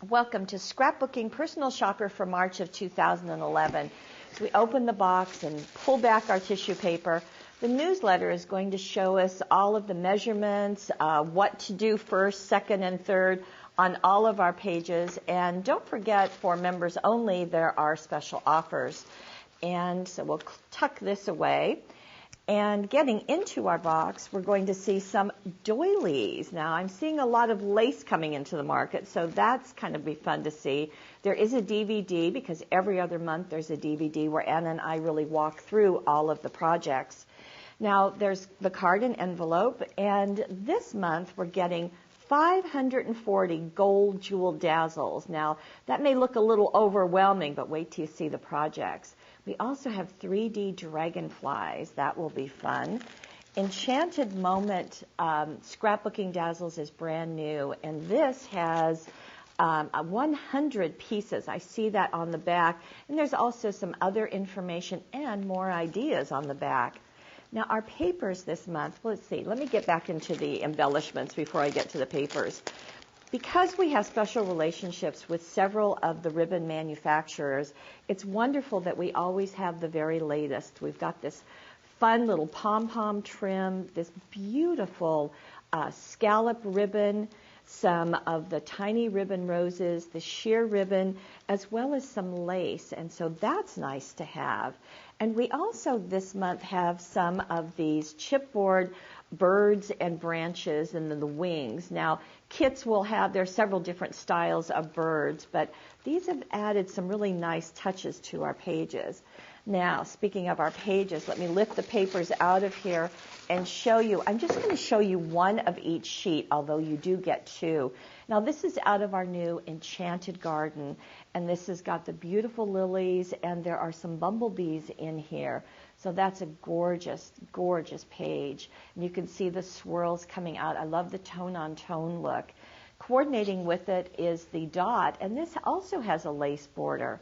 Welcome to Scrapbooking Personal Shopper for March of 2011. So we open the box and pull back our tissue paper. The newsletter is going to show us all of the measurements, what to do first, second, and third on all of our pages. And don't forget, for members only, there are special offers. And so we'll tuck this away. And getting into our box, we're going to see some doilies. Now, I'm seeing a lot of lace coming into the market, so that's kind of be fun to see. There is a DVD, because every other month there's a DVD where Anna and I really walk through all of the projects. Now, there's the card and envelope, and this month we're getting 540 gold jewel dazzles. Now, that may look a little overwhelming, but wait till you see the projects. We also have 3D dragonflies. That will be fun. Enchanted Moment Scrapbooking Dazzles is brand new, and this has 100 pieces. I see that on the back, and there's also some other information and more ideas on the back. Now, our papers this month, let's see. Let me get back into the embellishments before I get to the papers. Because we have special relationships with several of the ribbon manufacturers, it's wonderful that we always have the very latest. We've got this fun little pom-pom trim, this beautiful scallop ribbon, some of the tiny ribbon roses, the sheer ribbon, as well as some lace. And so that's nice to have. And we also this month have some of these chipboard birds and branches and then the wings. Now, kits will have, there are several different styles of birds, but these have added some really nice touches to our pages. Now, speaking of our pages, let me lift the papers out of here and show you. I'm just going to show you one of each sheet, although you do get two. Now, this is out of our new Enchanted Garden, and this has got the beautiful lilies, and there are some bumblebees in here. So that's a gorgeous, gorgeous page. And you can see the swirls coming out. I love the tone-on-tone look. Coordinating with it is the dot, and this also has a lace border.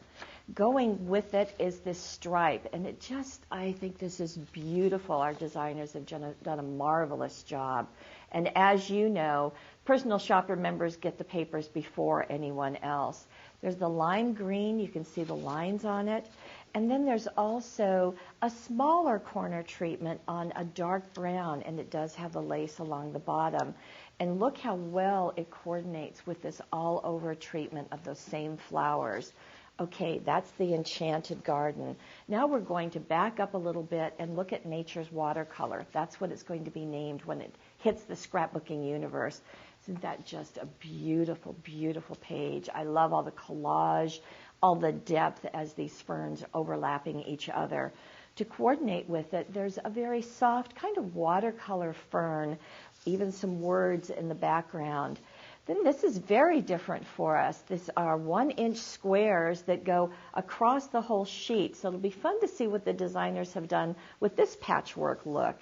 Going with it is this stripe, and it just, I think this is beautiful. Our designers have done a marvelous job. And as you know, Personal Shopper members get the papers before anyone else. There's the lime green. You can see the lines on it. And then there's also a smaller corner treatment on a dark brown, and it does have the lace along the bottom. And look how well it coordinates with this all-over treatment of those same flowers. Okay, that's the Enchanted Garden. Now we're going to back up a little bit and look at Nature's Watercolor. That's what it's going to be named when it hits the scrapbooking universe. Isn't that just a beautiful, beautiful page? I love all the collage, all the depth as these ferns overlapping each other. To coordinate with it, there's a very soft kind of watercolor fern, even some words in the background. Then this is very different for us. These are 1-inch squares that go across the whole sheet. So it'll be fun to see what the designers have done with this patchwork look.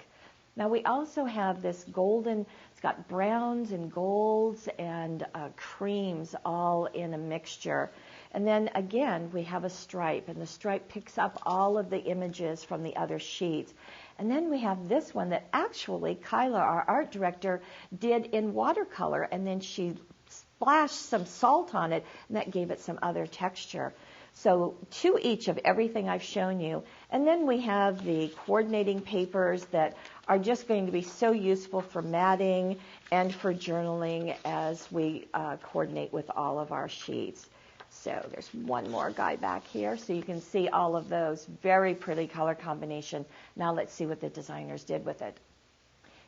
Now we also have this golden, it's got browns and golds and creams all in a mixture. And then again, we have a stripe, and the stripe picks up all of the images from the other sheets. And then we have this one that actually Kyla, our art director, did in watercolor, and then she splashed some salt on it, and that gave it some other texture. So 2 each of everything I've shown you. And then we have the coordinating papers that are just going to be so useful for matting and for journaling as we coordinate with all of our sheets. So there's one more guy back here, so you can see all of those. Very pretty color combination. Now let's see what the designers did with it.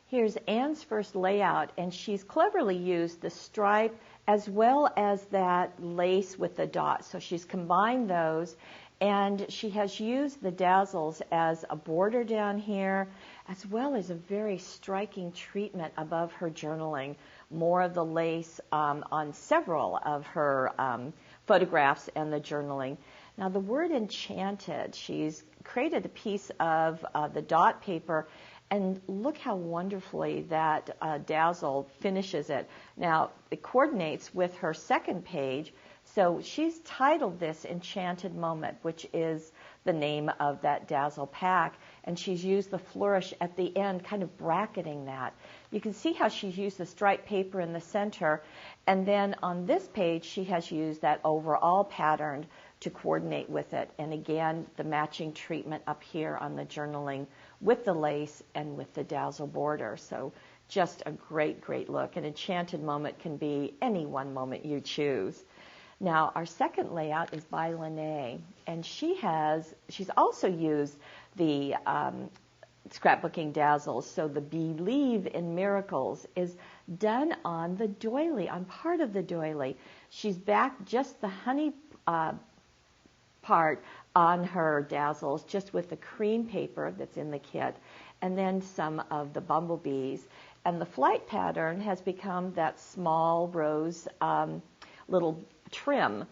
Here's Anne's first layout, and she's cleverly used the stripe as well as that lace with the dots. So she's combined those, and she has used the dazzles as a border down here, as well as a very striking treatment above her journaling. More of the lace on several of her photographs and the journaling. Now the word enchanted, she's created a piece of the dot paper, and look how wonderfully that dazzle finishes it. Now it coordinates with her second page, so she's titled this Enchanted Moment, which is the name of that dazzle pack. and she's used the flourish at the end, kind of bracketing that. You can see how she's used the striped paper in the center, and then on this page she has used that overall pattern to coordinate with it. And again, the matching treatment up here on the journaling with the lace and with the dazzle border. So just a great, great look. An enchanted moment can be any one moment you choose. Now, our second layout is by Lene, and she's also used the scrapbooking dazzles. So the Believe in Miracles is done on the doily, on part of the doily. She's backed just the honey part on her dazzles, just with the cream paper that's in the kit, and then some of the bumblebees. And the flight pattern has become that small rose little trim.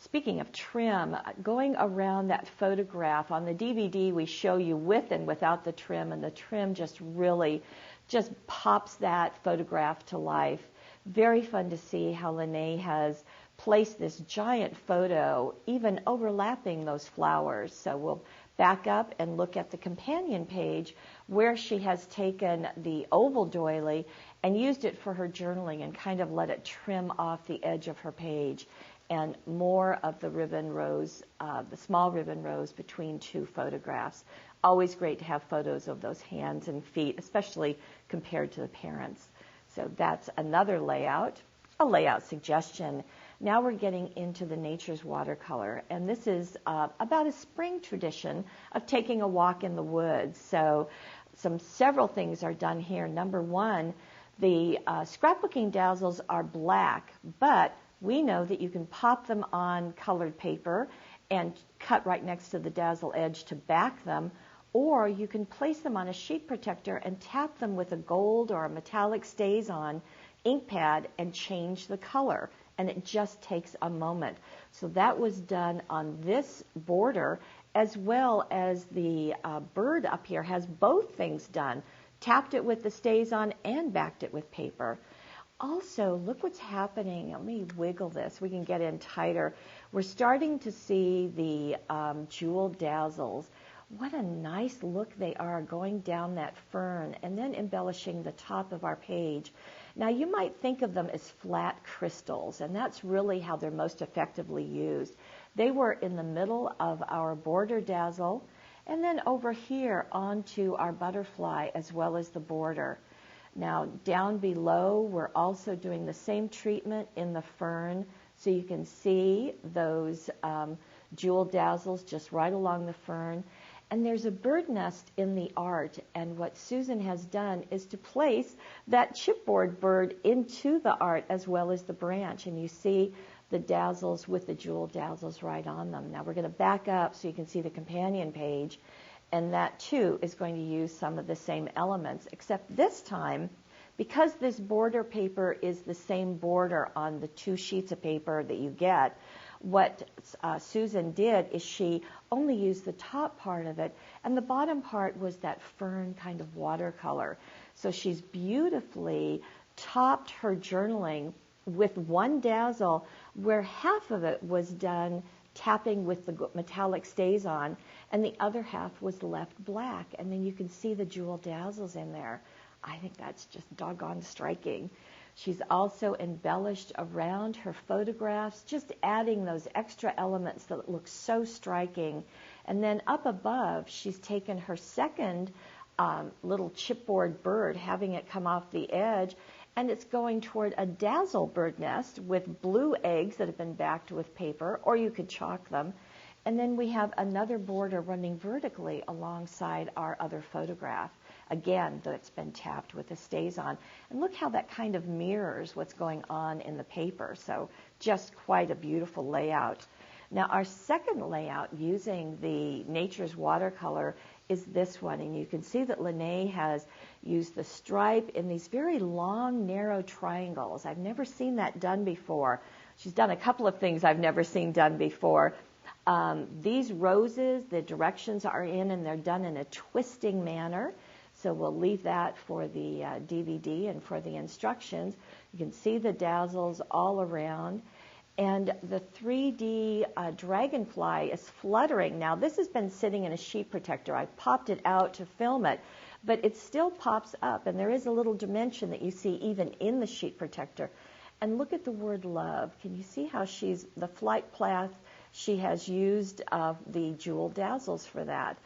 Speaking of trim, going around that photograph, on the DVD we show you with and without the trim, and the trim just really just pops that photograph to life. Very fun to see how Lene has placed this giant photo, even overlapping those flowers. So we'll back up and look at the companion page where she has taken the oval doily and used it for her journaling and kind of let it trim off the edge of her page, and more of the ribbon rose, the small ribbon rose between two photographs. Always great to have photos of those hands and feet, especially compared to the parents. So that's another layout, a layout suggestion. Now we're getting into the Nature's Watercolor, and this is about a spring tradition of taking a walk in the woods. So several things are done here. Number one, the scrapbooking dazzles are black, but we know that you can pop them on colored paper and cut right next to the dazzle edge to back them, or you can place them on a sheet protector and tap them with a gold or a metallic stays-on ink pad and change the color, and it just takes a moment. So that was done on this border, as well as the bird up here has both things done. Tapped it with the stays-on and backed it with paper. Also, look what's happening. Let me wiggle this. We can get in tighter. We're starting to see the jeweled dazzles. What a nice look they are going down that fern and then embellishing the top of our page. Now, you might think of them as flat crystals, and that's really how they're most effectively used. They were in the middle of our border dazzle, and then over here onto our butterfly as well as the border. Now, down below, we're also doing the same treatment in the fern, so you can see those jeweled dazzles just right along the fern. And there's a bird nest in the art, and what Susan has done is to place that chipboard bird into the art as well as the branch, and you see the dazzles with the jeweled dazzles right on them. Now we're going to back up so you can see the companion page, and that too is going to use some of the same elements, except this time, because this border paper is the same border on the two sheets of paper that you get, what Susan did is she only used the top part of it, and the bottom part was that fern kind of watercolor. So she's beautifully topped her journaling with one dazzle, where half of it was done tapping with the metallic stays-on, and the other half was left black. And then you can see the jeweled dazzles in there. I think that's just doggone striking. She's also embellished around her photographs, just adding those extra elements that look so striking. And then up above, she's taken her second little chipboard bird, having it come off the edge, and it's going toward a dazzle bird nest with blue eggs that have been backed with paper, or you could chalk them. And then we have another border running vertically alongside our other photograph. Again, that's been tapped with the stays-on. And look how that kind of mirrors what's going on in the paper. So just quite a beautiful layout. Now, our second layout using the Nature's Watercolor is this one. And you can see that Lene has used the stripe in these very long, narrow triangles. I've never seen that done before. She's done a couple of things I've never seen done before. These roses, the directions are in, and they're done in a twisting manner. So we'll leave that for the DVD and for the instructions. You can see the dazzles all around. And the 3D dragonfly is fluttering. Now, this has been sitting in a sheet protector. I popped it out to film it, but it still pops up, and there is a little dimension that you see even in the sheet protector. And look at the word love. Can you see how the flight path, she has used the jewel dazzles for that.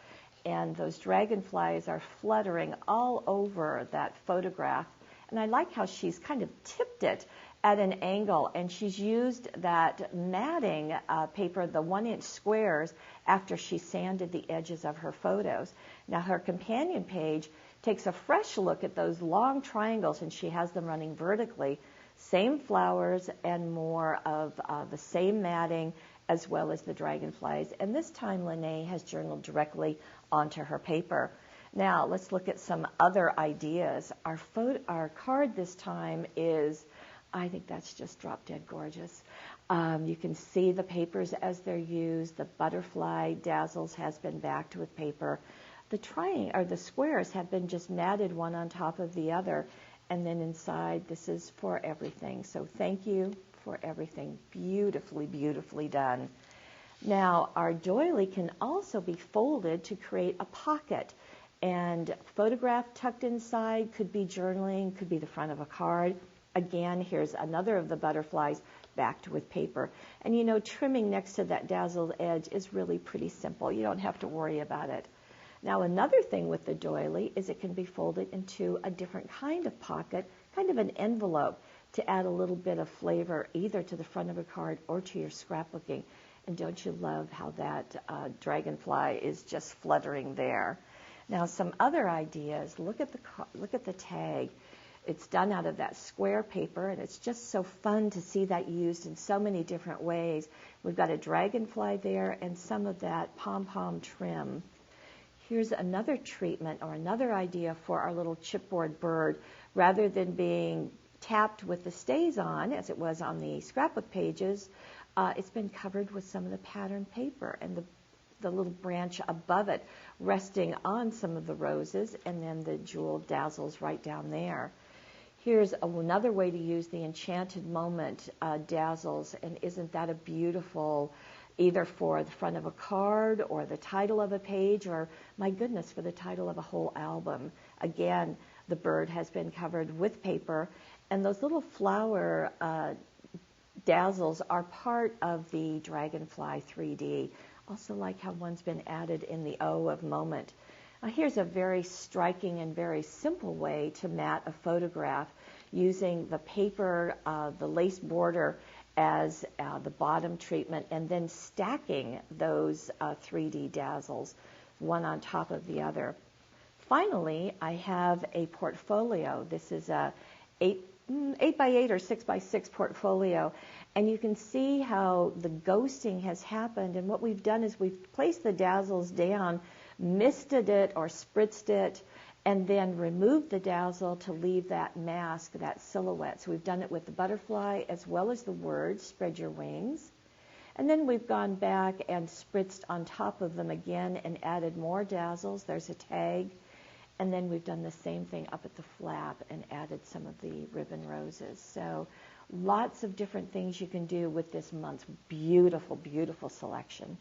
And those dragonflies are fluttering all over that photograph. And I like how she's kind of tipped it at an angle, and she's used that matting paper, the 1-inch squares, after she sanded the edges of her photos. Now her companion page takes a fresh look at those long triangles, and she has them running vertically. Same flowers and more of the same matting as well as the dragonflies. And this time Lene has journaled directly onto her paper. Now let's look at some other ideas. Our card this time is, I think that's just drop dead gorgeous. You can see the papers as they're used. The butterfly dazzles has been backed with paper. The squares have been just matted one on top of the other. And then inside, this is for everything. So thank you for everything. Beautifully, beautifully done. Now, our doily can also be folded to create a pocket. And photograph tucked inside could be journaling, could be the front of a card. Again, here's another of the butterflies backed with paper. And you know, trimming next to that dazzled edge is really pretty simple. You don't have to worry about it. Now, another thing with the doily is it can be folded into a different kind of pocket, kind of an envelope, to add a little bit of flavor either to the front of a card or to your scrapbooking. And don't you love how that dragonfly is just fluttering there? Now, some other ideas. Look at the tag. It's done out of that square paper, and it's just so fun to see that used in so many different ways. We've got a dragonfly there and some of that pom-pom trim. Here's another treatment or another idea for our little chipboard bird. Rather than being tapped with the stays on, as it was on the scrapbook pages, it's been covered with some of the patterned paper and the little branch above it resting on some of the roses, and then the jewel dazzles right down there. Here's another way to use the Enchanted Moment dazzles, and isn't that a beautiful, either for the front of a card or the title of a page, or, my goodness, for the title of a whole album. Again, the bird has been covered with paper, and those little flower dazzles are part of the Dragonfly 3D. Also like how one's been added in the O of Moment. Now here's a very striking and very simple way to mat a photograph using the paper, the lace border as the bottom treatment, and then stacking those 3D dazzles one on top of the other. Finally, I have a portfolio. This is a 8x8 or 6x6 portfolio, and you can see how the ghosting has happened. And what we've done is we've placed the dazzles down, misted it or spritzed it, and then removed the dazzle to leave that mask, that silhouette. So we've done it with the butterfly as well as the words, spread your wings. And then we've gone back and spritzed on top of them again and added more dazzles. There's a tag. And then we've done the same thing up at the flap and added some of the ribbon roses. So lots of different things you can do with this month's beautiful, beautiful selection.